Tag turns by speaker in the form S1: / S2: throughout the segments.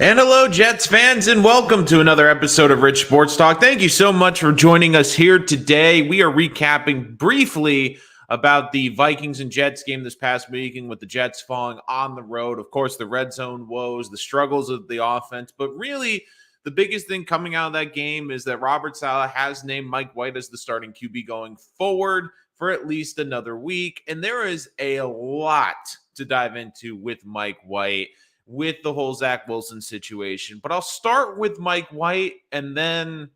S1: And hello, Jets fans, and welcome to another episode of Rich Sports Talk. Thank you so much for joining us here today. We are recapping briefly about the Vikings and Jets game this past weekend with the Jets falling on the road. Of course, the red zone woes, the struggles of the offense, but really the biggest thing coming out of that game is that Robert Saleh has named Mike White as the starting QB going forward for at least another week. And there is a lot to dive into with Mike White, with the whole Zach Wilson situation. But I'll start with Mike White and then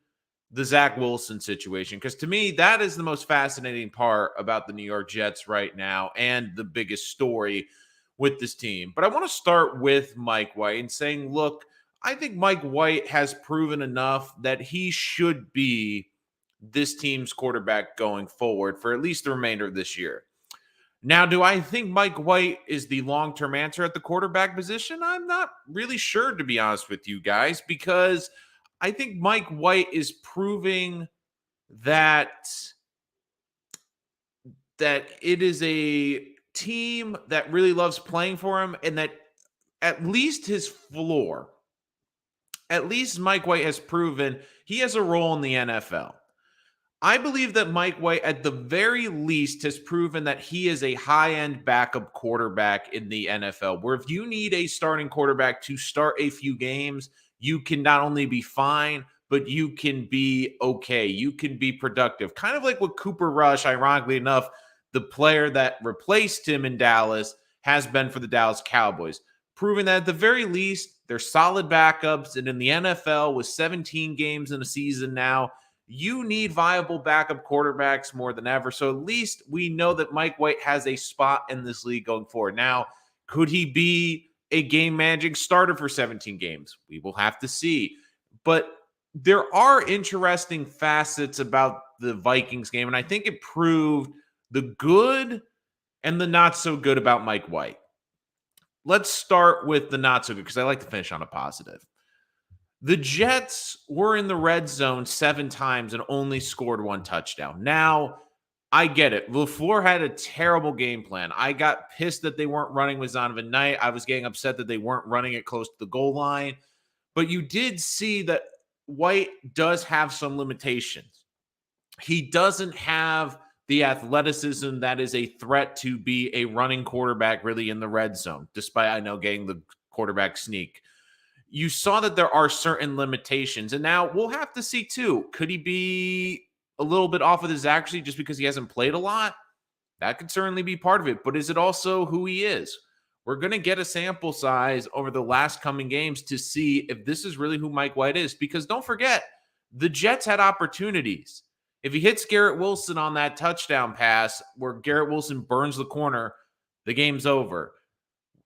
S1: the Zach Wilson situation, because to me, that is the most fascinating part about the New York Jets right now and the biggest story with this team. But I want to start with Mike White and saying, look, I think Mike White has proven enough that he should be this team's quarterback going forward for at least the remainder of this year. Now, do I think Mike White is the long-term answer at the quarterback position? I'm not really sure, to be honest with you guys, because I think Mike White is proving that it is a team that really loves playing for him, and that at least his floor, at least Mike White has proven he has a role in the NFL. I believe that Mike White, at the very least, has proven that he is a high-end backup quarterback in the NFL, where if you need a starting quarterback to start a few games, you can not only be fine, but you can be okay. You can be productive. Kind of like what Cooper Rush, ironically enough, the player that replaced him in Dallas, has been for the Dallas Cowboys, proving that at the very least, they're solid backups. And in the NFL, with 17 games in a season now, you need viable backup quarterbacks more than ever. So at least we know that Mike White has a spot in this league going forward. Now, could he be a game-managing starter for 17 games? We will have to see. But there are interesting facets about the Vikings game, and I think it proved the good and the not so good about Mike White. Let's start with the not so good, because I like to finish on a positive. The Jets were in the red zone 7 times and only scored 1 touchdown. Now, I get it. LaFleur had a terrible game plan. I got pissed that they weren't running with Zonovan Knight. I was getting upset that they weren't running it close to the goal line. But you did see that White does have some limitations. He doesn't have the athleticism that is a threat to be a running quarterback really in the red zone, despite, I know, getting the quarterback sneak. You saw that there are certain limitations, and now we'll have to see too. Could he be a little bit off of his accuracy just because he hasn't played a lot? That could certainly be part of it, but is it also who he is? We're going to get a sample size over the last coming games to see if this is really who Mike White is, because don't forget, the Jets had opportunities. If he hits Garrett Wilson on that touchdown pass where Garrett Wilson burns the corner, the game's over.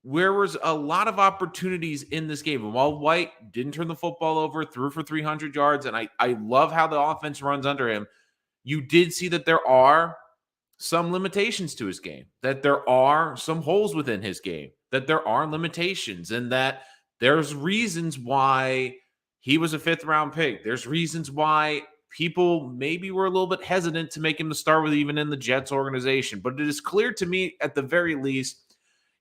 S1: There was a lot of opportunities in this game. And while White didn't turn the football over, threw for 300 yards, and I love how the offense runs under him, you did see that there are some limitations to his game, that there are some holes within his game, that there are limitations, and that there's reasons why he was a 5th-round pick. There's reasons why people maybe were a little bit hesitant to make him the star with even in the Jets organization. But it is clear to me, at the very least,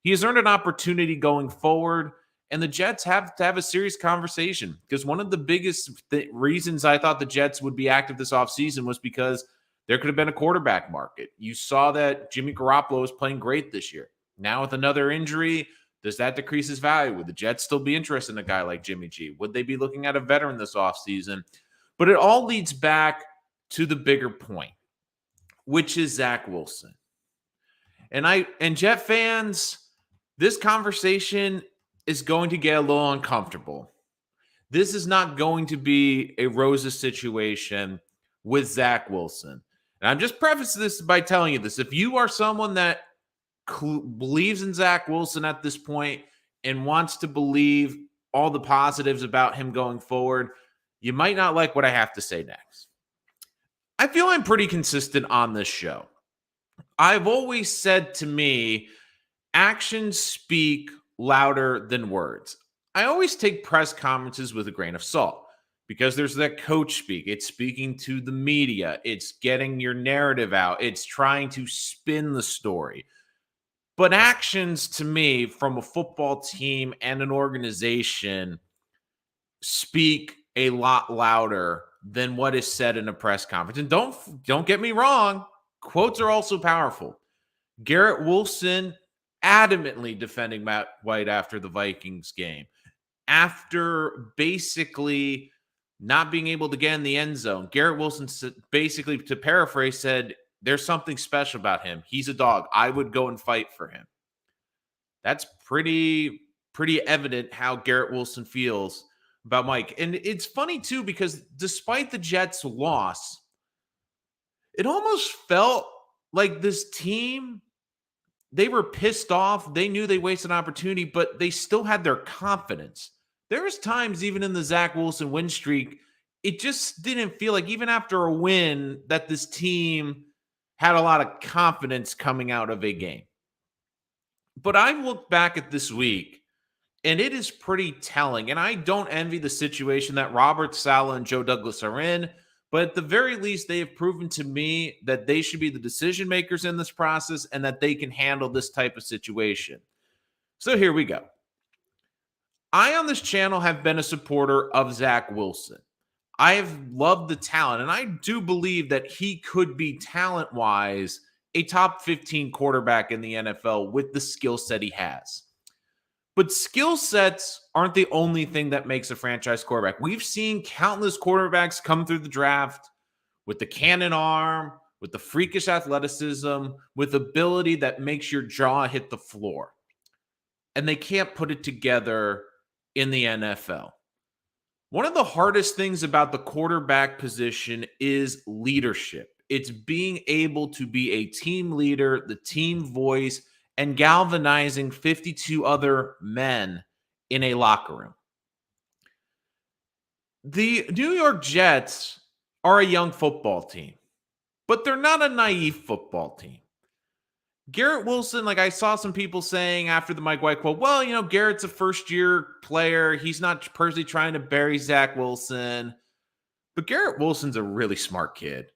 S1: he has earned an opportunity going forward, and the Jets have to have a serious conversation, because one of the biggest reasons I thought the Jets would be active this offseason was because there could have been a quarterback market. You saw that Jimmy Garoppolo was playing great this year. Now with another injury, does that decrease his value? Would the Jets still be interested in a guy like Jimmy G? Would they be looking at a veteran this offseason? But it all leads back to the bigger point, which is Zach Wilson. And Jet fans, this conversation is going to get a little uncomfortable. This is not going to be a roses situation with Zach Wilson. And I'm just prefacing this by telling you this. If you are someone that believes in Zach Wilson at this point and wants to believe all the positives about him going forward, you might not like what I have to say next. I feel I'm pretty consistent on this show. I've always said, to me, actions speak louder than words. I always take press conferences with a grain of salt, because there's that coach speak. It's speaking to the media. It's getting your narrative out. It's trying to spin the story. But actions, to me, from a football team and an organization, speak a lot louder than what is said in a press conference. And don't get me wrong, quotes are also powerful. Garrett Wilson adamantly defending Matt White after the Vikings game, after basically not being able to get in the end zone. Garrett Wilson basically, to paraphrase, said, "There's something special about him. He's a dog. I would go and fight for him." That's pretty evident how Garrett Wilson feels about Mike. And it's funny too, because despite the Jets' loss, it almost felt like this team, they were pissed off. They knew they wasted an opportunity, but they still had their confidence. There was times even in the Zach Wilson win streak, it just didn't feel like, even after a win, that this team had a lot of confidence coming out of a game. But I look back at this week, and it is pretty telling. And I don't envy the situation that Robert Saleh and Joe Douglas are in. But at the very least, they have proven to me that they should be the decision makers in this process and that they can handle this type of situation. So here we go. I, on this channel, have been a supporter of Zach Wilson. I have loved the talent, and I do believe that he could be talent-wise a top 15 quarterback in the NFL with the skill set he has. But skill sets aren't the only thing that makes a franchise quarterback. We've seen countless quarterbacks come through the draft with the cannon arm, with the freakish athleticism, with ability that makes your jaw hit the floor. And they can't put it together in the NFL. One of the hardest things about the quarterback position is leadership. It's being able to be a team leader, the team voice, and galvanizing 52 other men in a locker room. The New York Jets are a young football team, but they're not a naive football team. Garrett Wilson, like I saw some people saying after the Mike White quote, well, Garrett's a first-year player. He's not personally trying to bury Zach Wilson. But Garrett Wilson's a really smart kid.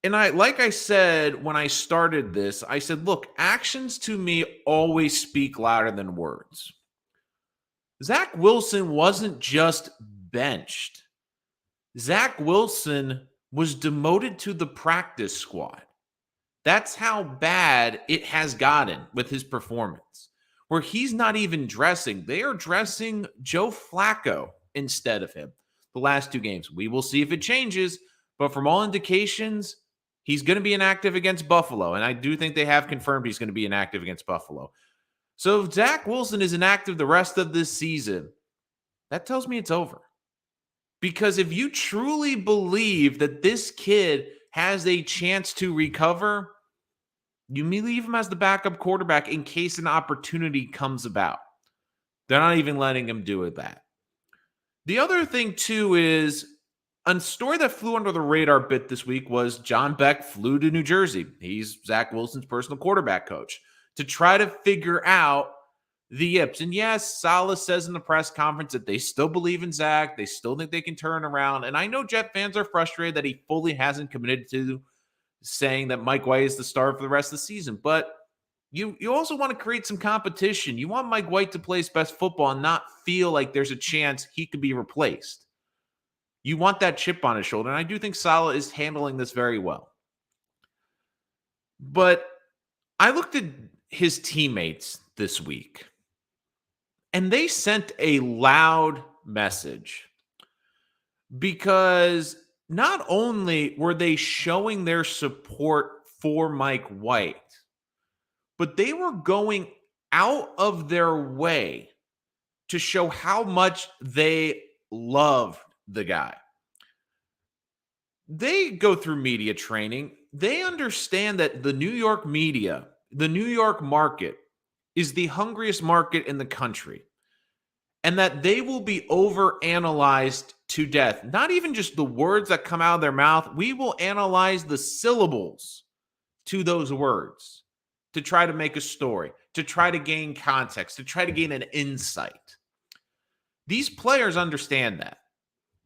S1: And like I said when I started this, I said, look, actions to me always speak louder than words. Zach Wilson wasn't just benched. Zach Wilson was demoted to the practice squad. That's how bad it has gotten with his performance, where he's not even dressing. They are dressing Joe Flacco instead of him the last 2 games. We will see if it changes, but from all indications, he's going to be inactive against Buffalo, and I do think they have confirmed he's going to be inactive against Buffalo. So if Zach Wilson is inactive the rest of this season, that tells me it's over. Because if you truly believe that this kid has a chance to recover, you may leave him as the backup quarterback in case an opportunity comes about. They're not even letting him do it that. The other thing, too, is a story that flew under the radar a bit this week was John Beck flew to New Jersey. He's Zach Wilson's personal quarterback coach, to try to figure out the yips. And yes, Saleh says in the press conference that they still believe in Zach. They still think they can turn around. And I know Jet fans are frustrated that he fully hasn't committed to saying that Mike White is the star for the rest of the season. But you also want to create some competition. You want Mike White to play his best football and not feel like there's a chance he could be replaced. You want that chip on his shoulder. And I do think Saleh is handling this very well. But I looked at his teammates this week, and they sent a loud message, because not only were they showing their support for Mike White, but they were going out of their way to show how much they love the guy. They go through media training. They understand that the New York media, the New York market, is the hungriest market in the country, and that they will be overanalyzed to death. Not even just the words that come out of their mouth. We will analyze the syllables to those words to try to make a story, to try to gain context, to try to gain an insight. These players understand that.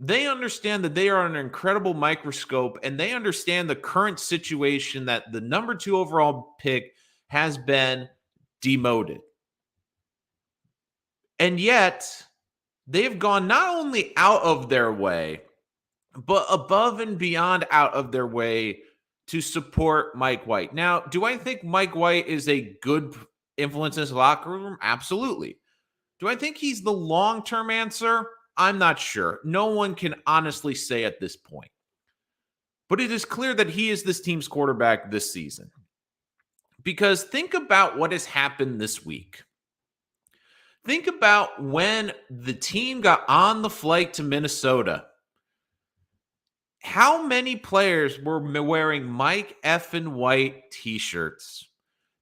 S1: They understand that they are under an incredible microscope, and they understand the current situation that the number 2 overall pick has been demoted. And yet, they've gone not only out of their way, but above and beyond out of their way to support Mike White. Now, do I think Mike White is a good influence in his locker room? Absolutely. Do I think he's the long-term answer? I'm not sure. No one can honestly say at this point. But it is clear that he is this team's quarterback this season. Because think about what has happened this week. Think about when the team got on the flight to Minnesota. How many players were wearing Mike effing White t-shirts?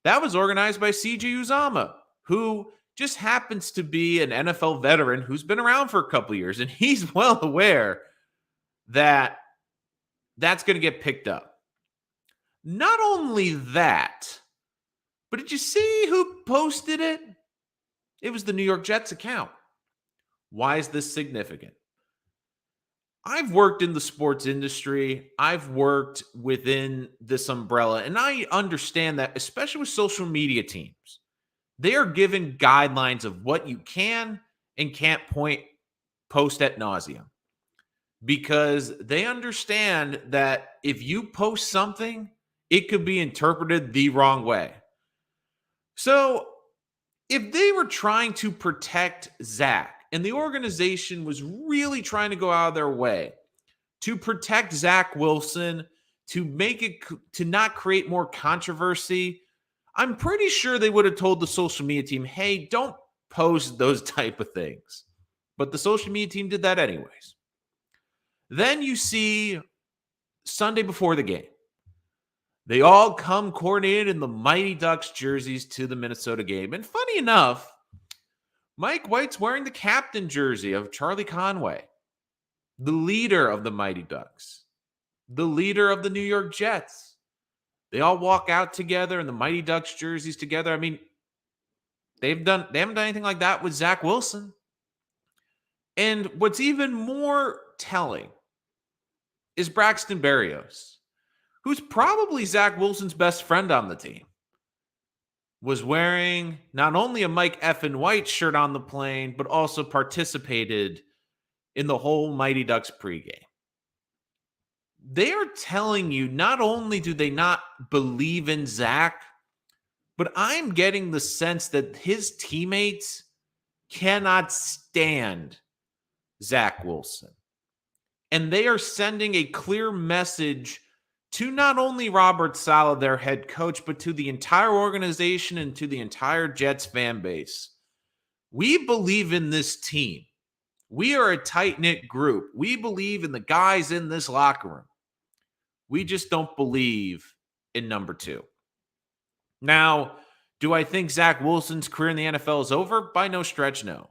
S1: That was organized by CJ Uzama, who just happens to be an NFL veteran who's been around for a couple years, and he's well aware that that's going to get picked up. Not only that, but did you see who posted it? It was the New York Jets account. Why is this significant? I've worked in the sports industry. I've worked within this umbrella, and I understand that, especially with social media teams, they are given guidelines of what you can and can't post ad nauseum, because they understand that if you post something, it could be interpreted the wrong way. So if they were trying to protect Zach, and the organization was really trying to go out of their way to protect Zach Wilson, to make it, to not create more controversy, I'm pretty sure they would have told the social media team, hey, don't post those type of things. But the social media team did that anyways. Then you see Sunday before the game, they all come coordinated in the Mighty Ducks jerseys to the Minnesota game. And funny enough, Mike White's wearing the captain jersey of Charlie Conway, the leader of the Mighty Ducks, the leader of the New York Jets. They all walk out together in the Mighty Ducks jerseys together. I mean, they haven't done anything like that with Zach Wilson. And what's even more telling is Braxton Berrios, who's probably Zach Wilson's best friend on the team, was wearing not only a Mike effing White shirt on the plane, but also participated in the whole Mighty Ducks pregame. They are telling you not only do they not believe in Zach, but I'm getting the sense that his teammates cannot stand Zach Wilson. And they are sending a clear message to not only Robert Saleh, their head coach, but to the entire organization and to the entire Jets fan base. We believe in this team. We are a tight-knit group. We believe in the guys in this locker room. We just don't believe in number two. Now, do I think Zach Wilson's career in the NFL is over? By no stretch, no.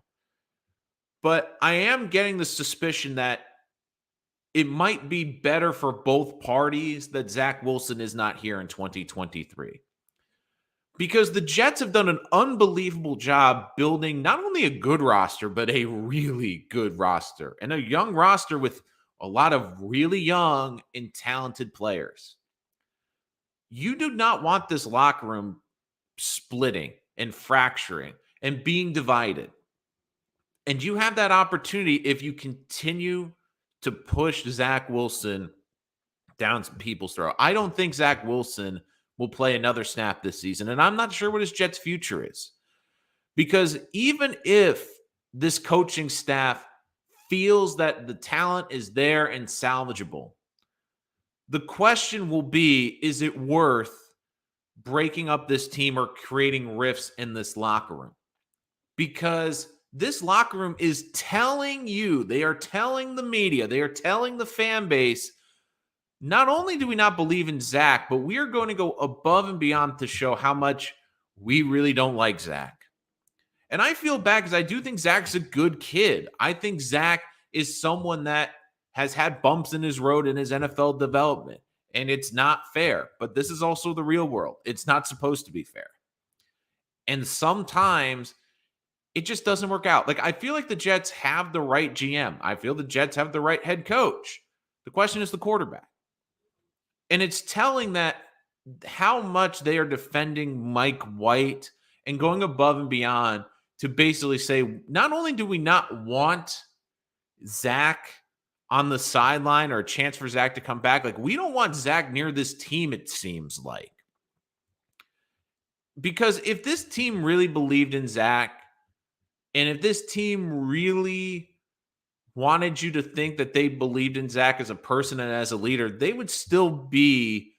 S1: But I am getting the suspicion that it might be better for both parties that Zach Wilson is not here in 2023. Because the Jets have done an unbelievable job building not only a good roster, but a really good roster. And a young roster with a lot of really young and talented players. You do not want this locker room splitting and fracturing and being divided. And you have that opportunity if you continue to push Zach Wilson down some people's throat. I don't think Zach Wilson will play another snap this season, and I'm not sure what his Jets' future is. Because even if this coaching staff feels that the talent is there and salvageable, the question will be, is it worth breaking up this team or creating rifts in this locker room? Because this locker room is telling you, they are telling the media, they are telling the fan base, not only do we not believe in Zach, but we are going to go above and beyond to show how much we really don't like Zach. And I feel bad because I do think Zach's a good kid. I think Zach is someone that has had bumps in his road in his NFL development. And it's not fair. But this is also the real world. It's not supposed to be fair. And sometimes it just doesn't work out. Like, I feel like the Jets have the right GM. I feel the Jets have the right head coach. The question is the quarterback. And it's telling that how much they are defending Mike White and going above and beyond to basically say, not only do we not want Zach on the sideline or a chance for Zach to come back, like we don't want Zach near this team, it seems like. Because if this team really believed in Zach, and if this team really wanted you to think that they believed in Zach as a person and as a leader, they would still be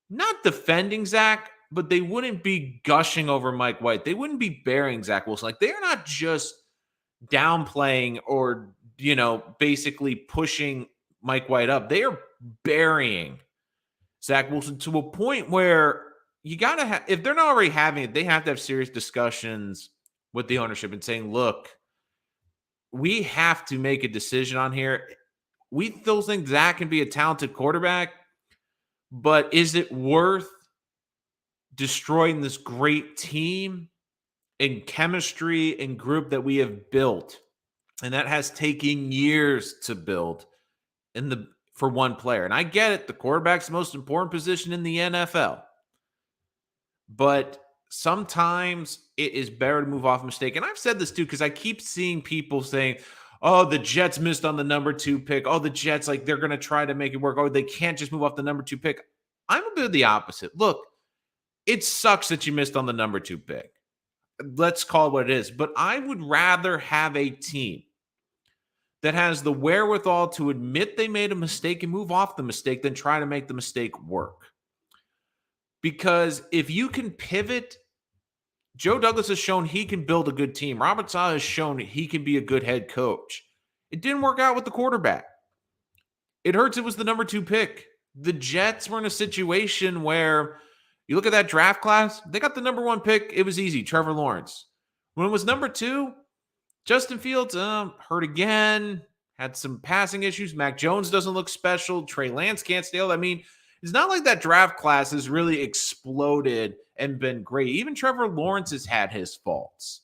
S1: not defending Zach, but they wouldn't be gushing over Mike White. They wouldn't be burying Zach Wilson. Like they're not just downplaying or, basically pushing Mike White up. They are burying Zach Wilson to a point where you got to have, if they're not already having it, they have to have serious discussions with the ownership and saying, look, we have to make a decision on here. We still think Zach can be a talented quarterback, but is it worth destroying this great team and chemistry and group that we have built? And that has taken years to build for one player. And I get it. The quarterback's the most important position in the NFL. But sometimes it is better to move off a mistake. And I've said this too, because I keep seeing people saying, oh, the Jets missed on the number 2 pick. Oh, the Jets, like they're going to try to make it work. Oh, they can't just move off the number 2 pick. I'm a bit of the opposite. Look, it sucks that you missed on the number 2 pick. Let's call it what it is. But I would rather have a team that has the wherewithal to admit they made a mistake and move off the mistake than try to make the mistake work. Because if you can pivot, Joe Douglas has shown he can build a good team. Robert Saleh has shown he can be a good head coach. It didn't work out with the quarterback. It hurts it was the number 2 pick. The Jets were in a situation where you look at that draft class, they got the number 1 pick. It was easy, Trevor Lawrence. When it was number 2, Justin Fields hurt again, had some passing issues. Mac Jones doesn't look special. Trey Lance can't stay. I mean, it's not like that draft class has really exploded and been great. Even Trevor Lawrence has had his faults.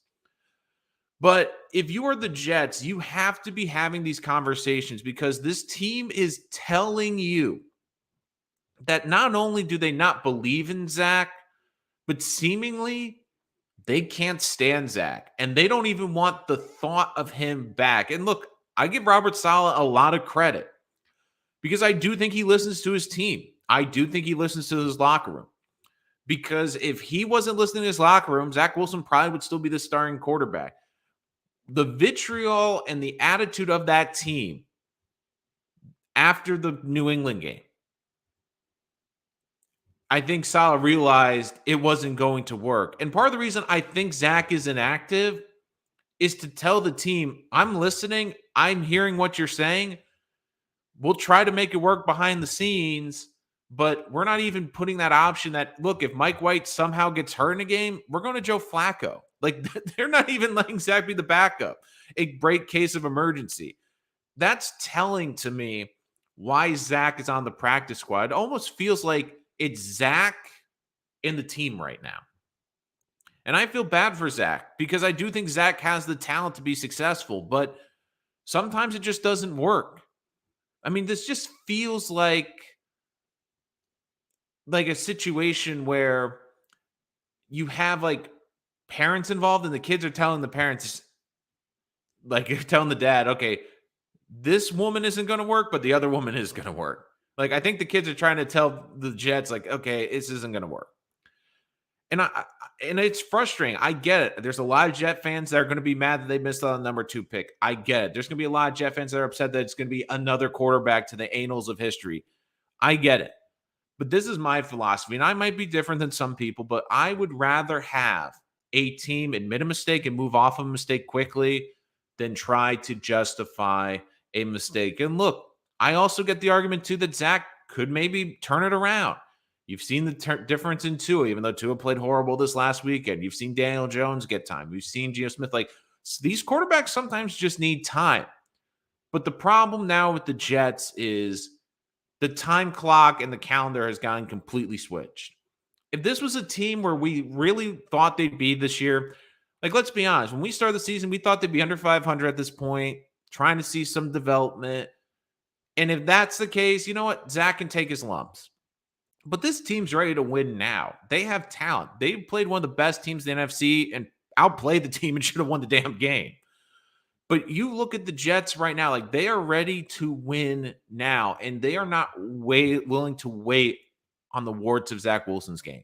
S1: But if you are the Jets, you have to be having these conversations because this team is telling you that not only do they not believe in Zach, but seemingly they can't stand Zach. And they don't even want the thought of him back. And look, I give Robert Saleh a lot of credit because I do think he listens to his team. I do think he listens to his locker room. Because if he wasn't listening to his locker room, Zach Wilson probably would still be the starting quarterback. The vitriol and the attitude of that team after the New England game, I think Saleh realized it wasn't going to work. And part of the reason I think Zach is inactive is to tell the team, I'm listening, I'm hearing what you're saying. We'll try to make it work behind the scenes. But we're not even putting that option that, look, if Mike White somehow gets hurt in a game, we're going to Joe Flacco. Like, they're not even letting Zach be the backup. A break case of emergency. That's telling to me why Zach is on the practice squad. It almost feels like it's Zach and the team right now. And I feel bad for Zach because I do think Zach has the talent to be successful, but sometimes it just doesn't work. I mean, this just feels like a situation where you have like parents involved and the kids are telling the parents, like you're telling the dad, okay, this woman isn't going to work, but the other woman is going to work. Like, I think the kids are trying to tell the Jets, like, okay, this isn't going to work. And and it's frustrating. I get it. There's a lot of Jet fans that are going to be mad that they missed on the number 2 pick. I get it. There's going to be a lot of Jet fans that are upset that it's going to be another quarterback to the annals of history. I get it. But this is my philosophy, and I might be different than some people, but I would rather have a team admit a mistake and move off of a mistake quickly than try to justify a mistake. And look, I also get the argument, too, that Zach could maybe turn it around. You've seen the difference in Tua, even though Tua played horrible this last weekend. You've seen Daniel Jones get time. You've seen Geno Smith. Like, these quarterbacks sometimes just need time. But the problem now with the Jets is the time clock and the calendar has gotten completely switched. If this was a team where we really thought they'd be this year, like, let's be honest, when we started the season, we thought they'd be under 500 at this point, trying to see some development. And if that's the case, you know what? Zach can take his lumps. But this team's ready to win now. They have talent. They've played one of the best teams in the NFC and outplayed the team and should have won the damn game. But you look at the Jets right now, like they are ready to win now, and they are not willing to wait on the warts of Zach Wilson's game.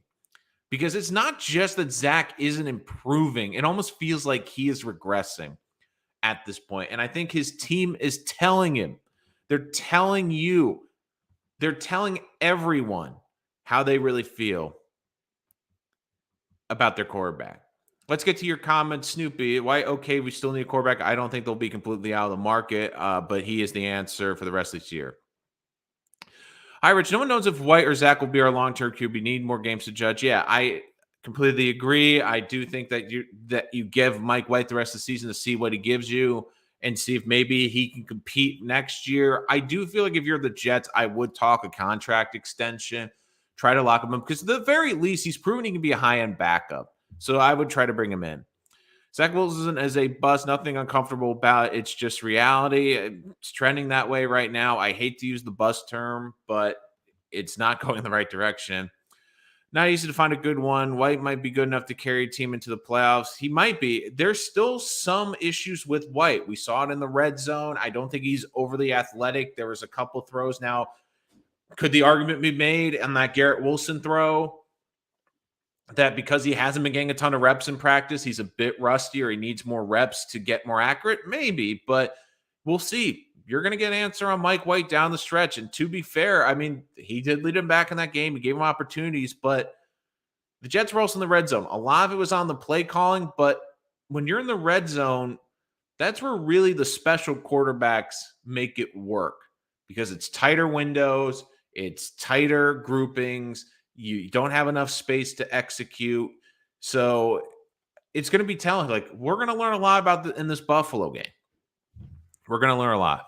S1: Because it's not just that Zach isn't improving. It almost feels like he is regressing at this point. And I think his team is telling him. They're telling you. They're telling everyone how they really feel about their quarterback. Let's get to your comments, Snoopy. Why? Okay, we still need a quarterback. I don't think they'll be completely out of the market, but he is the answer for the rest of this year. Hi, Rich. No one knows if White or Zach will be our long-term QB. Need more games to judge. Yeah, I completely agree. I do think that you give Mike White the rest of the season to see what he gives you and see if maybe he can compete next year. I do feel like if you're the Jets, I would talk a contract extension, try to lock him up because at the very least, he's proven he can be a high-end backup. So I would try to bring him in. Zach Wilson is a bust. Nothing uncomfortable about it. It's just reality. It's trending that way right now. I hate to use the bust term, but it's not going in the right direction. Not easy to find a good one. White might be good enough to carry a team into the playoffs. He might be. There's still some issues with White. We saw it in the red zone. I don't think he's overly athletic. There was a couple throws. Now, could the argument be made on that Garrett Wilson throw that because he hasn't been getting a ton of reps in practice, he's a bit rusty or he needs more reps to get more accurate? Maybe, but we'll see. You're going to get an answer on Mike White down the stretch. And to be fair, I mean, he did lead him back in that game. He gave him opportunities, but the Jets were also in the red zone. A lot of it was on the play calling, but when you're in the red zone, that's where really the special quarterbacks make it work because it's tighter windows, it's tighter groupings. You don't have enough space to execute. So it's going to be telling. Like, we're going to learn a lot about in this Buffalo game. We're going to learn a lot.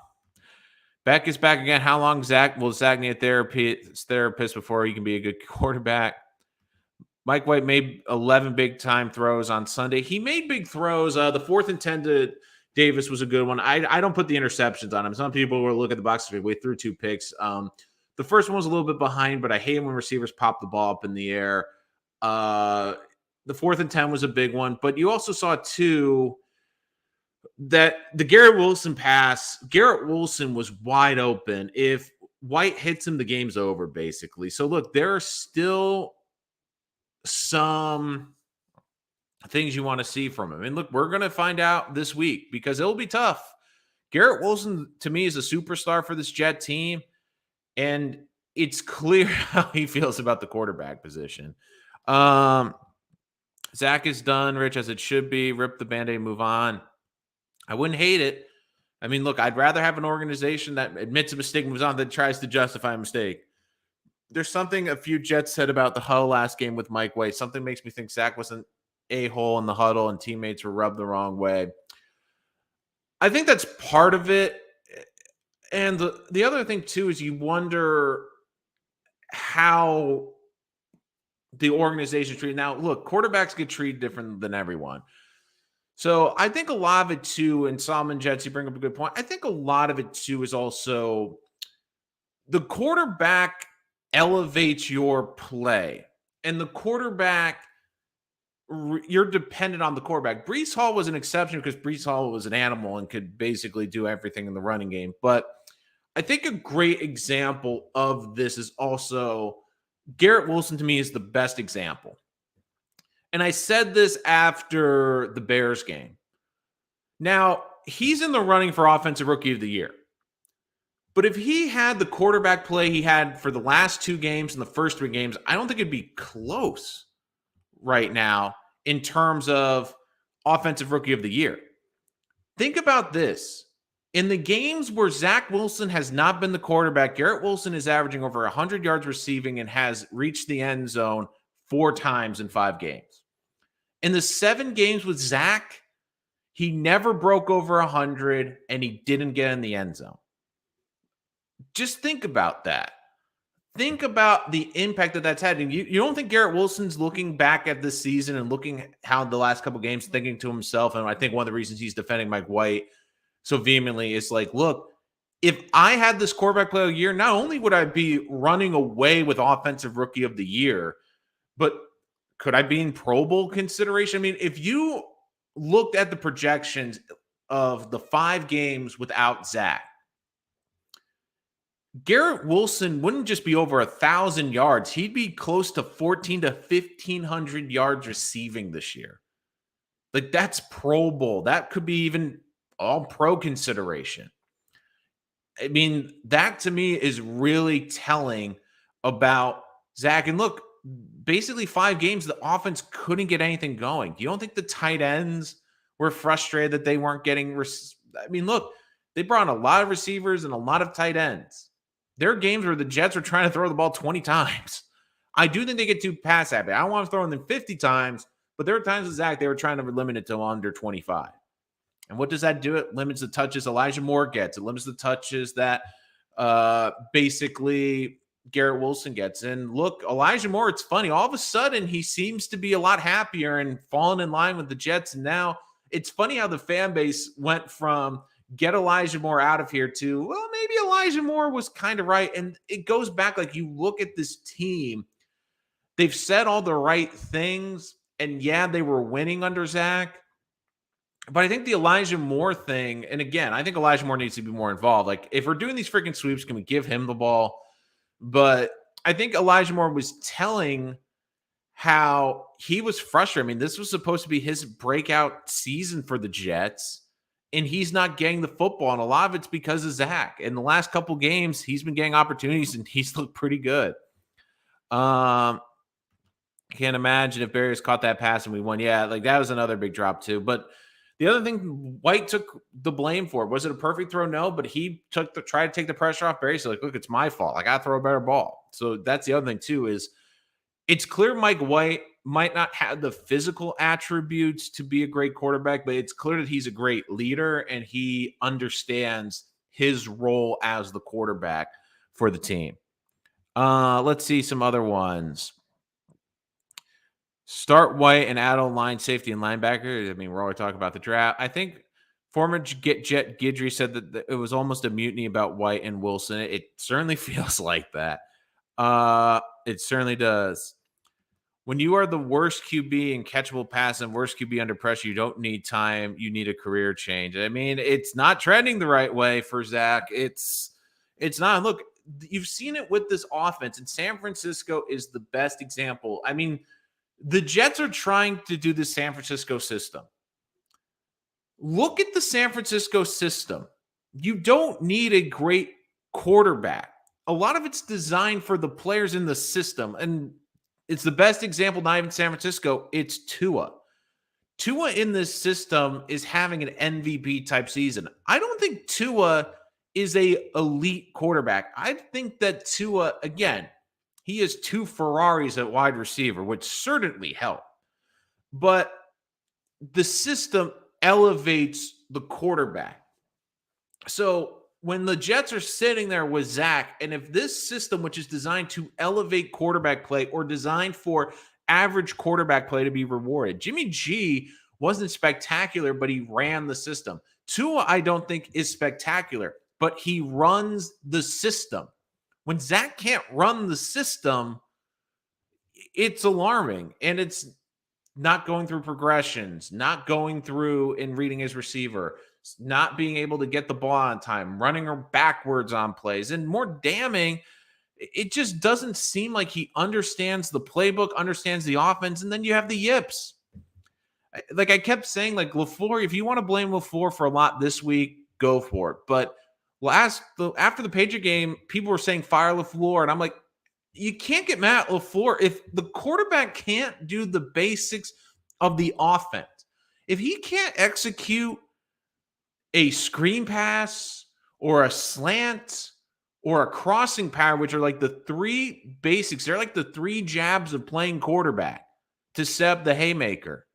S1: Beck is back again. How long will Zach need a therapist before he can be a good quarterback? Mike White made 11 big-time throws on Sunday. He made big throws. The 4th and 10 to Davis was a good one. I don't put the interceptions on him. Some people will look at the box score. We threw 2 picks. The first one was a little bit behind, but I hate when receivers pop the ball up in the air. The 4th and 10 was a big one, but you also saw too that the Garrett Wilson pass, Garrett Wilson was wide open. If White hits him, the game's over, basically. So look, there are still some things you want to see from him. And look, we're going to find out this week because it'll be tough. Garrett Wilson, to me, is a superstar for this Jet team. And it's clear how he feels about the quarterback position. Zach is done, Rich, as it should be. Rip the Band-Aid, move on. I wouldn't hate it. I mean, look, I'd rather have an organization that admits a mistake, moves on, than tries to justify a mistake. There's something a few Jets said about the huddle last game with Mike White. Something makes me think Zach was an a-hole in the huddle and teammates were rubbed the wrong way. I think that's part of it. And the other thing, too, is you wonder how the organization is treated. Now, look, quarterbacks get treated different than everyone. So I think a lot of it, too, and Solomon Jets, you bring up a good point. I think a lot of it, too, is also the quarterback elevates your play. And the quarterback, you're dependent on the quarterback. Breece Hall was an exception because Breece Hall was an animal and could basically do everything in the running game. But I think a great example of this is also Garrett Wilson, to me, is the best example. And I said this after the Bears game. Now, he's in the running for Offensive Rookie of the Year. But if he had the quarterback play he had for the last 2 games and the first 3 games, I don't think it'd be close right now in terms of Offensive Rookie of the Year. Think about this. In the games where Zach Wilson has not been the quarterback, Garrett Wilson is averaging over 100 yards receiving and has reached the end zone 4 times in 5 games. In the 7 games with Zach, he never broke over 100 and he didn't get in the end zone. Just think about that. Think about the impact that that's had. And you don't think Garrett Wilson's looking back at this season and looking how the last couple games, thinking to himself, and I think one of the reasons he's defending Mike White so vehemently is like, look, if I had this quarterback play all year, not only would I be running away with Offensive Rookie of the Year, but could I be in Pro Bowl consideration? I mean, if you looked at the projections of the 5 games without Zach, Garrett Wilson wouldn't just be over 1,000 yards. He'd be close to 14 to 1,500 yards receiving this year. Like, that's Pro Bowl. That could be even all pro consideration. I mean, that to me is really telling about Zach. And look, basically 5 games, the offense couldn't get anything going. You don't think the tight ends were frustrated that they weren't getting? I mean, look, they brought in a lot of receivers and a lot of tight ends. There are games where the Jets were trying to throw the ball 20 times. I do think they get too pass happy. I don't want to throw them 50 times, but there are times with Zach they were trying to limit it to under 25. And what does that do? It limits the touches Elijah Moore gets. It limits the touches that basically Garrett Wilson gets. And look, Elijah Moore, it's funny. All of a sudden, he seems to be a lot happier and falling in line with the Jets. And now it's funny how the fan base went from get Elijah Moore out of here to, well, maybe Elijah Moore was kind of right. And it goes back, like, you look at this team, they've said all the right things. And yeah, they were winning under Zach. But I think the Elijah Moore thing, and again, I think Elijah Moore needs to be more involved. Like, if we're doing these freaking sweeps, can we give him the ball? But I think Elijah Moore was telling how he was frustrated. I mean, this was supposed to be his breakout season for the Jets, and he's not getting the football. And a lot of it's because of Zach. In the last couple games, he's been getting opportunities, and he's looked pretty good. Can't imagine if Barrios caught that pass and we won. Yeah, like that was another big drop too. But the other thing White took the blame for, was it a perfect throw? No, but he tried to take the pressure off Barry. So like, look, it's my fault. I got to throw a better ball. So that's the other thing too, is it's clear Mike White might not have the physical attributes to be a great quarterback, but it's clear that he's a great leader and he understands his role as the quarterback for the team. Let's see some other ones. Start White and add on line safety and linebacker. I mean, we're always talking about the draft. I think former Jet Guidry said that it was almost a mutiny about White and Wilson. It certainly feels like that. It certainly does. When you are the worst QB in catchable pass and worst QB under pressure, you don't need time. You need a career change. I mean, it's not trending the right way for Zach. It's not. Look, you've seen it with this offense, and San Francisco is the best example. I mean, the Jets are trying to do the San Francisco system. Look at the San Francisco system. You don't need a great quarterback. A lot of it's designed for the players in the system. And it's the best example, not even San Francisco, it's Tua. Tua in this system is having an MVP type season. I don't think Tua is a elite quarterback. I think that Tua, again, he has 2 Ferraris at wide receiver, which certainly help. But the system elevates the quarterback. So when the Jets are sitting there with Zach, and if this system, which is designed to elevate quarterback play or designed for average quarterback play to be rewarded, Jimmy G wasn't spectacular, but he ran the system. Tua, I don't think, is spectacular, but he runs the system. When Zach can't run the system, it's alarming. And it's not going through progressions, not going through and reading his receiver, not being able to get the ball on time, running backwards on plays. And more damning, it just doesn't seem like he understands the playbook, understands the offense. And then you have the yips. Like I kept saying, like LaFleur, if you want to blame LaFleur for a lot this week, go for it. But after the Patriot game, people were saying fire LaFleur, and I'm like, you can't get mad at LaFleur if the quarterback can't do the basics of the offense. If he can't execute a screen pass or a slant or a crossing power, which are like the 3 basics, they're like the 3 jabs of playing quarterback to set up the haymaker.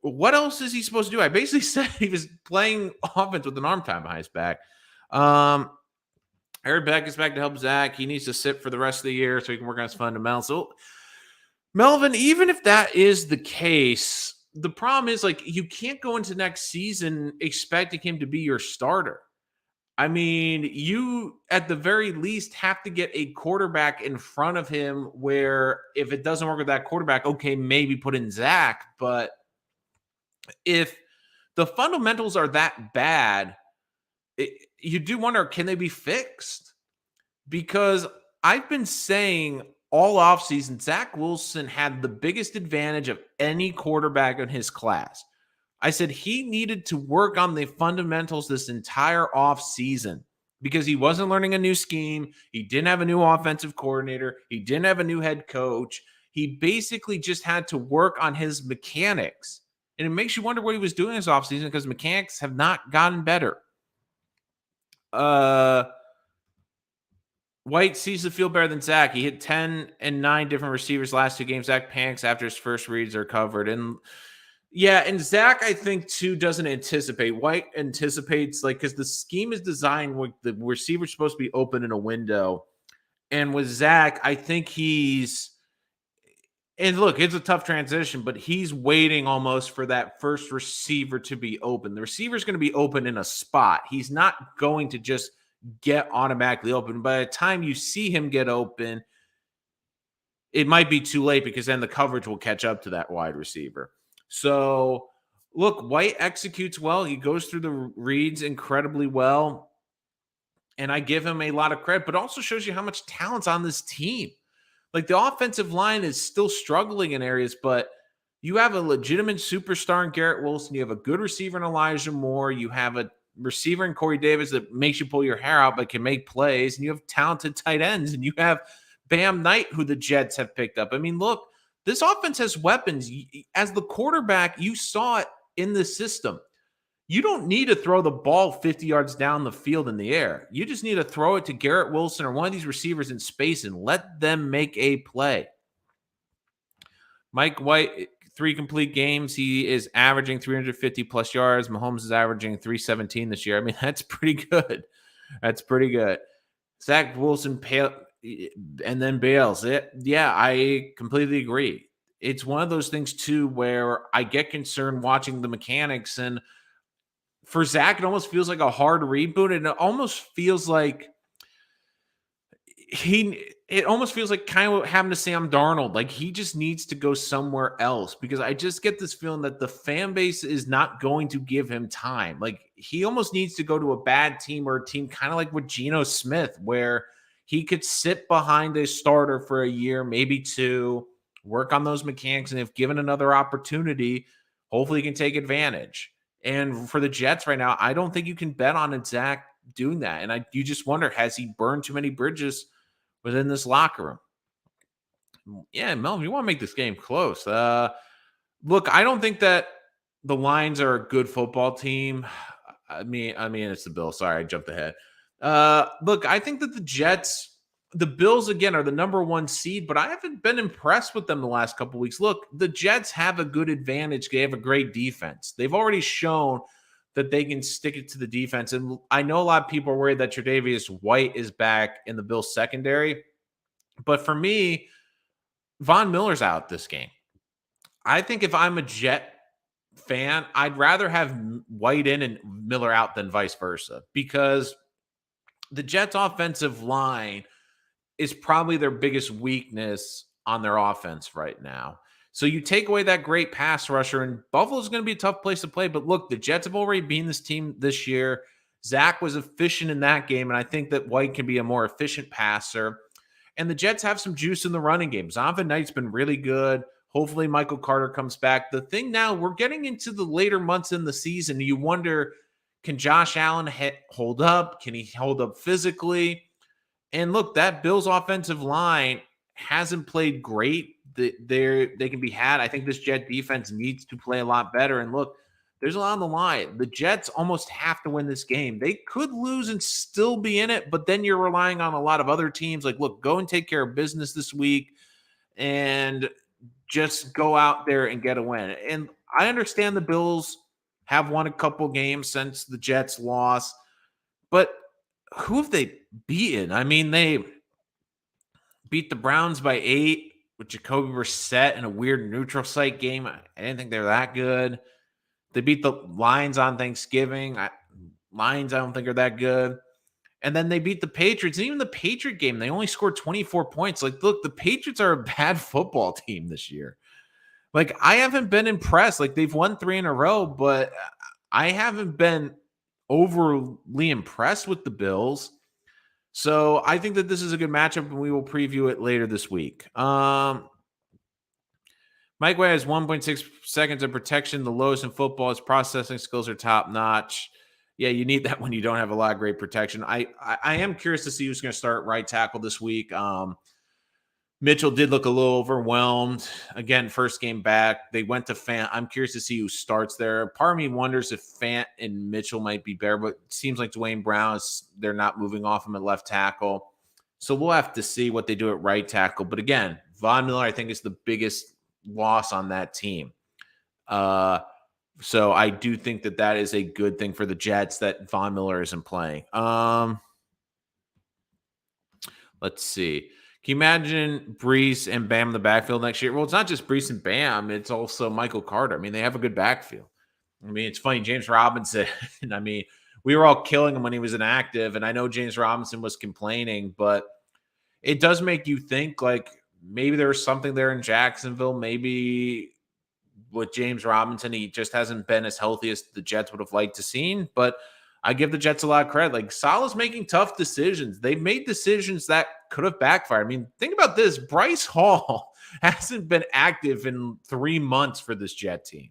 S1: What else is he supposed to do? I basically said he was playing offense with an arm tie behind his back. Eric Beck is back to help Zach. He needs to sit for the rest of the year so he can work on his fundamentals. So, Melvin, even if that is the case, the problem is, like, you can't go into next season expecting him to be your starter. I mean, you at the very least have to get a quarterback in front of him where if it doesn't work with that quarterback, okay, maybe put in Zach, but If the fundamentals are that bad, you do wonder, can they be fixed? Because I've been saying all offseason, Zach Wilson had the biggest advantage of any quarterback in his class. I said he needed to work on the fundamentals this entire offseason because he wasn't learning a new scheme. He didn't have a new offensive coordinator. He didn't have a new head coach. He basically just had to work on his mechanics. And it makes you wonder what he was doing this offseason because mechanics have not gotten better. White sees the field better than Zach. He hit 10 and 9 different receivers last 2 games. Zach panics after his first reads are covered. And yeah, and Zach, I think, too, doesn't anticipate. White anticipates, like, because the scheme is designed with the receiver's supposed to be open in a window. And with Zach, I think and look, it's a tough transition, but he's waiting almost for that first receiver to be open. The receiver's going to be open in a spot. He's not going to just get automatically open. By the time you see him get open, it might be too late because then the coverage will catch up to that wide receiver. So, look, White executes well. He goes through the reads incredibly well. And I give him a lot of credit, but also shows you how much talent's on this team. Like, the offensive line is still struggling in areas, but you have a legitimate superstar in Garrett Wilson. You have a good receiver in Elijah Moore. You have a receiver in Corey Davis that makes you pull your hair out but can make plays. And you have talented tight ends. And you have Bam Knight, who the Jets have picked up. I mean, look, this offense has weapons. As the quarterback, you saw it in the system. You don't need to throw the ball 50 yards down the field in the air. You just need to throw it to Garrett Wilson or one of these receivers in space and let them make a play. Mike White, 3 complete games. He is averaging 350 plus yards. Mahomes is averaging 317 this year. I mean, that's pretty good. That's pretty good. Zach Wilson and then bails. Yeah, I completely agree. It's one of those things, too, where I get concerned watching the mechanics. And for Zach, it almost feels like a hard reboot. And it almost feels like it almost feels like kind of what happened to Sam Darnold. Like, he just needs to go somewhere else because I just get this feeling that the fan base is not going to give him time. Like, he almost needs to go to a bad team or a team kind of like with Geno Smith, where he could sit behind a starter for a year, maybe 2, work on those mechanics. And if given another opportunity, hopefully he can take advantage. And for the Jets right now, I don't think you can bet on Zach doing that. And you just wonder, has he burned too many bridges within this locker room? Yeah, Melvin, you want to make this game close. Look, I don't think that the Lions are a good football team. I mean, it's the Bills. Sorry, I jumped ahead. Look, I think that the Bills, again, are the number 1 seed, but I haven't been impressed with them the last couple of weeks. Look, the Jets have a good advantage. They have a great defense. They've already shown that they can stick it to the defense. And I know a lot of people are worried that Tre'Davious White is back in the Bills secondary. But for me, Von Miller's out this game. I think if I'm a Jet fan, I'd rather have White in and Miller out than vice versa, because the Jets' offensive line is probably their biggest weakness on their offense right now. So you take away that great pass rusher, and Buffalo's going to be a tough place to play. But look, the Jets have already beaten this team this year. Zach was efficient in that game, and I think that White can be a more efficient passer. And the Jets have some juice in the running game. Zonovan Knight's been really good. Hopefully Michael Carter comes back. The thing now, we're getting into the later months in the season. You wonder, can Josh Allen hold up? Can he hold up physically? And look, that Bills offensive line hasn't played great. They can be had. I think this Jet defense needs to play a lot better. And look, there's a lot on the line. The Jets almost have to win this game. They could lose and still be in it, but then you're relying on a lot of other teams. Like, look, go and take care of business this week and just go out there and get a win. And I understand the Bills have won a couple games since the Jets lost, but who have they beaten? I mean, they beat the Browns by 8 with Jacoby Brissett in a weird neutral site game. I didn't think they were that good. They beat the Lions on Thanksgiving. Lions, I don't think, are that good. And then they beat the Patriots. And even the Patriot game, they only scored 24 points. Like, look, the Patriots are a bad football team this year. Like, I haven't been impressed. Like, they've won 3 in a row, but I haven't been overly impressed with the Bills. So, I think that this is a good matchup, and we will preview it later this week. Mike White has 1.6 seconds of protection, the lowest in football. His processing skills are top notch. Yeah, you need that when you don't have a lot of great protection. I am curious to see who's going to start right tackle this week. Mitchell did look a little overwhelmed. Again, first game back. They went to Fant. I'm curious to see who starts there. Part of me wonders if Fant and Mitchell might be better, but it seems like Dwayne Brown they're not moving off him at left tackle. So we'll have to see what they do at right tackle. But again, Von Miller, I think, is the biggest loss on that team. So I do think that is a good thing for the Jets that Von Miller isn't playing. Let's see. Can you imagine Brees and Bam in the backfield next year? Well, it's not just Brees and Bam. It's also Michael Carter. I mean, they have a good backfield. I mean, it's funny. James Robinson, I mean, we were all killing him when he was inactive. And I know James Robinson was complaining, but it does make you think like maybe there's something there in Jacksonville. Maybe with James Robinson, he just hasn't been as healthy as the Jets would have liked to seen. But I give the Jets a lot of credit. Like Salah's making tough decisions. They've made decisions that could have backfired. I mean, think about this. Bryce Hall hasn't been active in 3 months for this Jet team.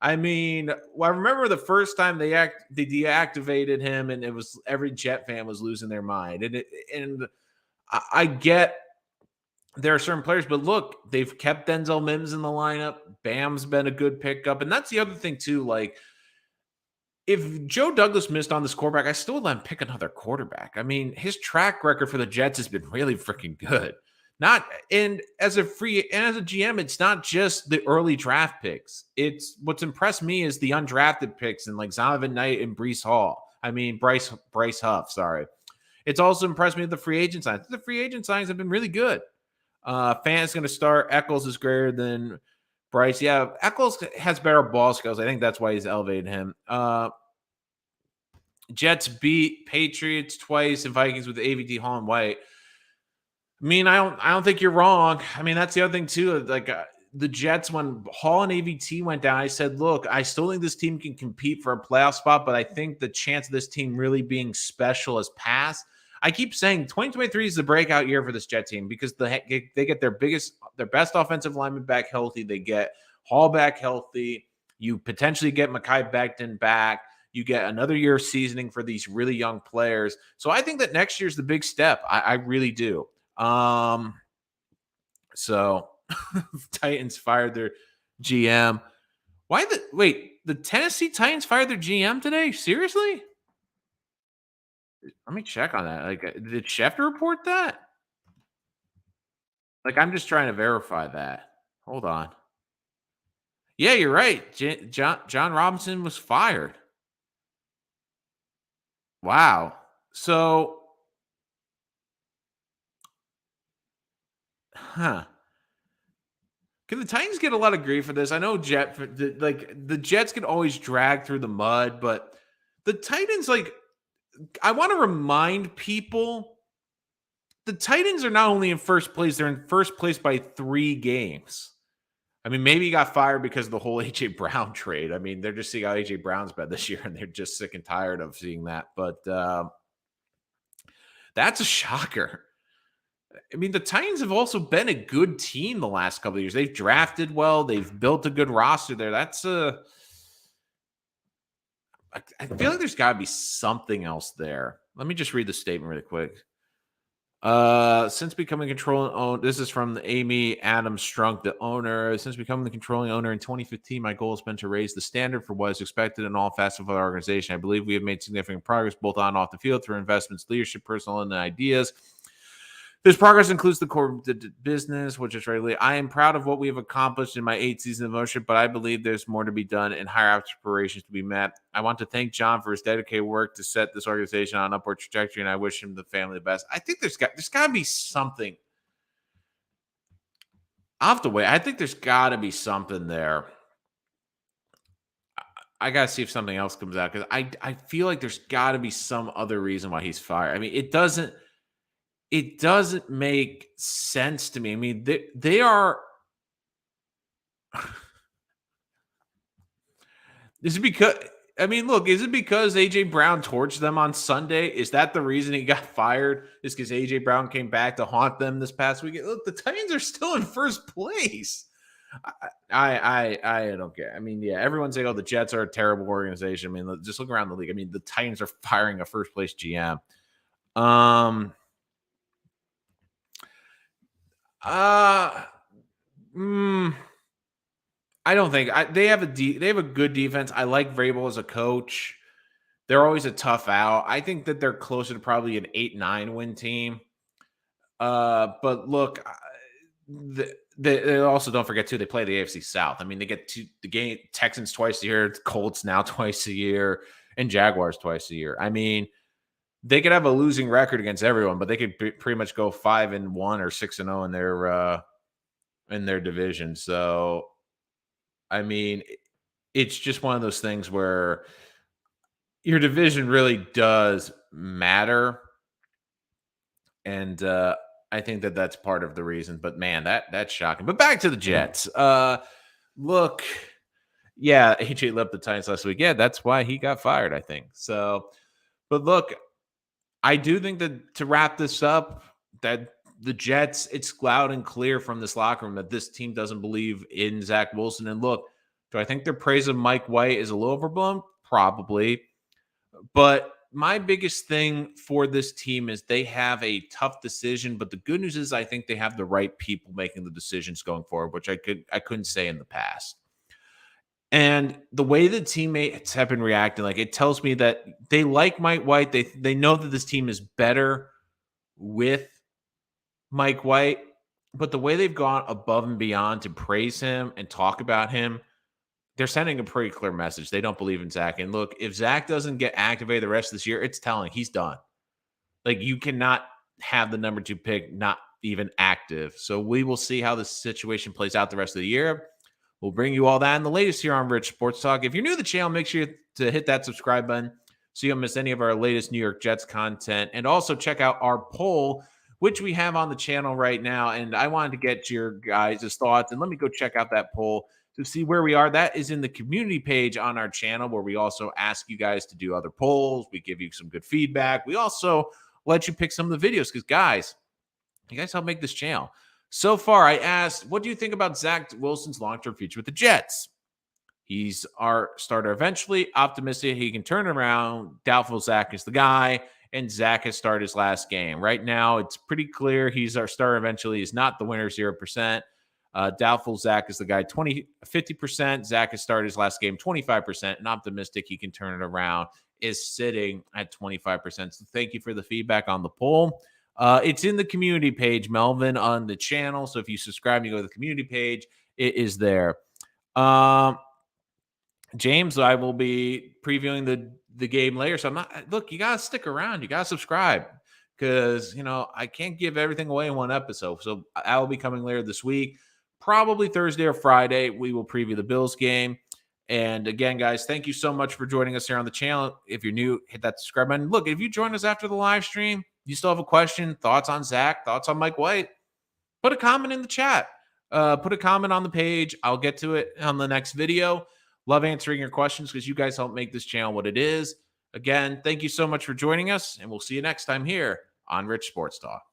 S1: I mean, well, I remember the first time they deactivated him, and it was every Jet fan was losing their mind. And I get there are certain players, but look, they've kept Denzel Mims in the lineup. Bam's been a good pickup, and that's the other thing too. Like, if Joe Douglas missed on this quarterback, I still would let him pick another quarterback. I mean, his track record for the Jets has been really freaking good. As a GM, it's not just the early draft picks. It's what's impressed me is the undrafted picks and like Zonovan Knight and Bryce Huff. Sorry. It's also impressed me with the free agent signs. The free agent signs have been really good. Fant's going to start. Eccles is greater than Bryce. Yeah, Eccles has better ball skills. I think that's why he's elevated him. Jets beat Patriots twice and Vikings with AVT, Hall, and White. I mean, I don't think you're wrong. I mean, that's the other thing too. Like the Jets, when Hall and AVT went down, I said, look, I still think this team can compete for a playoff spot, but I think the chance of this team really being special has passed. I keep saying 2023 is the breakout year for this Jet team because they get their best offensive lineman back healthy. They get Hall back healthy. You potentially get Mekhi Becton back. You get another year of seasoning for these really young players. So I think that next year's the big step. I really do. So Titans fired their GM. The Tennessee Titans fired their GM today? Seriously? Let me check on that. Like, did Schefter report that? Like, I'm just trying to verify that. Hold on. Yeah, you're right. John Robinson was fired. Wow. So, Can the Titans get a lot of grief for this? I know the Jets can always drag through the mud, but the Titans, like, I want to remind people the Titans are not only in first place, they're in first place by 3 games. I mean, maybe he got fired because of the whole A.J. Brown trade. I mean, they're just seeing how A.J. Brown's been this year, and they're just sick and tired of seeing that. But that's a shocker. I mean, the Titans have also been a good team the last couple of years. They've drafted well. They've built a good roster there. I feel like there's got to be something else there. Let me just read the statement really quick. Since becoming controlling owner, this is from Amy Adams Strunk, the owner. Since becoming the controlling owner in 2015, my goal has been to raise the standard for what is expected in all facets of our organization. I believe we have made significant progress both on and off the field through investments, leadership, personnel, and ideas. This progress includes the core business, which is regularly. I am proud of what we have accomplished in my 8 seasons of ownership, but I believe there's more to be done and higher aspirations to be met. I want to thank John for his dedicated work to set this organization on an upward trajectory, and I wish him the family the best. I think there's got to be something. I'll have to wait. I think there's got to be something there. I got to see if something else comes out because I feel like there's got to be some other reason why he's fired. I mean, it doesn't make sense to me. I mean, they are Is it because I mean, look, is it because AJ Brown torched them on Sunday? Is that the reason he got fired? Is because AJ Brown came back to haunt them this past weekend? Look, the Titans are still in first place. I don't care. I mean, yeah, everyone's saying, "Oh, the Jets are a terrible organization." I mean, just look around the league. I mean, the Titans are firing a first place GM. Um, uh, mm, I don't think they have they have a good defense. I like Vrabel as a coach. They're always a tough out. I think that they're closer to probably an 8-9 win team. But look, they also don't forget too. They play the AFC South. I mean, they get to the game Texans twice a year, Colts now twice a year, and Jaguars twice a year. I mean, they could have a losing record against everyone, but they could pretty much go 5-1 or 6-0 in their division. So, I mean, it's just one of those things where your division really does matter, and I think that that's part of the reason. But man, that's shocking. But back to the Jets. Look, yeah, AJ left the Titans last week. Yeah, that's why he got fired, I think. So, but look, I do think that to wrap this up, that the Jets, it's loud and clear from this locker room that this team doesn't believe in Zach Wilson. And look, do I think their praise of Mike White is a little overblown? Probably. But my biggest thing for this team is they have a tough decision. But the good news is I think they have the right people making the decisions going forward, which I couldn't say in the past. And the way the teammates have been reacting, like it tells me that they like Mike White. They know that this team is better with Mike White, but the way they've gone above and beyond to praise him and talk about him, they're sending a pretty clear message. They don't believe in Zach. And look, if Zach doesn't get activated the rest of this year, it's telling he's done. Like you cannot have the number 2 pick not even active. So we will see how this situation plays out the rest of the year. We'll bring you all that and the latest here on Rich Sports Talk. If you're new to the channel, make sure to hit that subscribe button so you don't miss any of our latest New York Jets content. And also check out our poll, which we have on the channel right now. And I wanted to get your guys' thoughts. And let me go check out that poll to see where we are. That is in the community page on our channel, where we also ask you guys to do other polls. We give you some good feedback. We also let you pick some of the videos because, guys, you guys help make this channel. So far, I asked, what do you think about Zach Wilson's long-term future with the Jets? He's our starter eventually. Optimistic he can turn around. Doubtful Zach is the guy. And Zach has started his last game. Right now, it's pretty clear he's our starter eventually. He's not the winner, 0%. Doubtful Zach is the guy, 50%. Zach has started his last game, 25%. And optimistic he can turn it around is sitting at 25%. So thank you for the feedback on the poll. It's in the community page, Melvin, on the channel. So if you subscribe, you go to the community page, it is there. James, I will be previewing the game later. So I'm not, look, you got to stick around. You got to subscribe because, I can't give everything away in one episode. So I will be coming later this week, probably Thursday or Friday. We will preview the Bills game. And again, guys, thank you so much for joining us here on the channel. If you're new, hit that subscribe button. Look, if you join us after the live stream, you still have a question, thoughts on Zach, thoughts on Mike White, put a comment in the chat. Put a comment on the page. I'll get to it on the next video. Love answering your questions because you guys help make this channel what it is. Again, thank you so much for joining us, and we'll see you next time here on Rich Sports Talk.